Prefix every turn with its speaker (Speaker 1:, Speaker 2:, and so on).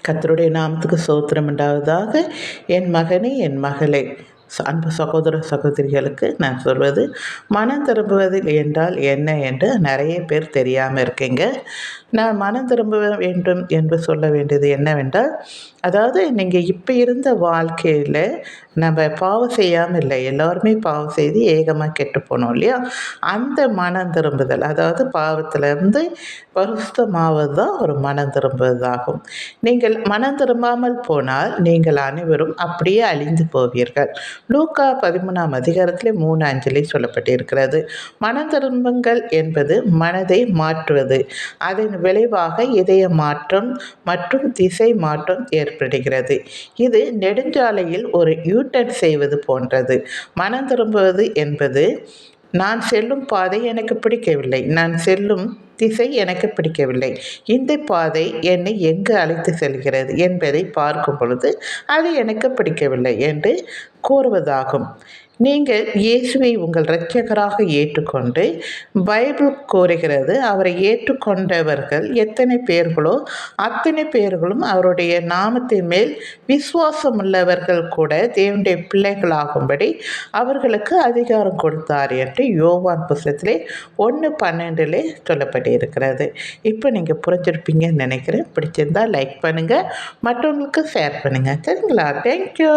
Speaker 1: கர்த்தருடைய நாமத்துக்கு ஸ்தோத்திரம் உண்டாவதாக. என் மகனே, என் மகளே, அன்பு சகோதர சகோதரிகளுக்கு நான் சொல்வது, மனம் திரும்புவதில் என்றால் என்ன என்று நிறைய பேர் தெரியாமல் இருக்கீங்க. நான் மனம் திரும்ப வேண்டும் என்று சொல்ல வேண்டியது என்னவென்றால், அதாவது நீங்கள் இப்போ இருந்த வாழ்க்கையில் நம்ம பாவம் செய்யாமல் இல்லை, எல்லோருமே பாவம் செய்து ஏகமாக கெட்டு போனோம் இல்லையா? அந்த மனம் திரும்புதல், அதாவது பாவத்திலிருந்து பரிசுத்தமாவது தான் ஒரு மனம் திரும்புவதாகும். நீங்கள் மனம் திரும்பாமல் போனால் நீங்கள் அனைவரும் அப்படியே அழிந்து போவீர்கள். லூக்கா 13ஆம் அதிகாரத்திலே 3:5 சொல்லப்பட்டிருக்கிறது. மனம் திரும்புங்கள் என்பது மனதை மாற்றுவது. அதன் விளைவாக இதய மாற்றம் மற்றும் திசை மாற்றம் ஏற்படுகிறது. இது நெடுஞ்சாலையில் ஒரு யூட்டர்ன் செய்வது போன்றது. மனம் திரும்புவது என்பது, நான் செல்லும் பாதை எனக்கு பிடிக்கவில்லை, நான் செல்லும் திசை எனக்கு பிடிக்கவில்லை, இந்த பாதை என்னை எங்கு அழைத்து செல்கிறது என்பதை பார்க்கும் பொழுது அது எனக்கு பிடிக்கவில்லை என்று கூறுவதாகும். நீங்கள் இயேசுவை உங்கள் இரட்சகராக ஏற்றுக்கொண்டு, பைபிள் கூறுகிறது, அவரை ஏற்றுக்கொண்டவர்கள் எத்தனை பேர்களோ அத்தனை பேர்களும் அவருடைய நாமத்தின் மேல் விசுவாசம் உள்ளவர்கள் கூட தேவனுடைய பிள்ளைகளாகும்படி அவர்களுக்கு அதிகாரம் கொடுத்தார் என்று யோவான் புத்தகத்திலே 1:12 சொல்லப்பட்டிருக்கிறது. இப்போ நீங்கள் புரிஞ்சிருப்பீங்கன்னு நினைக்கிறேன். பிடிச்சிருந்தால் லைக் பண்ணுங்கள், மற்றவங்களுக்கு ஷேர் பண்ணுங்கள். சரிங்களா? தேங்க்யூ.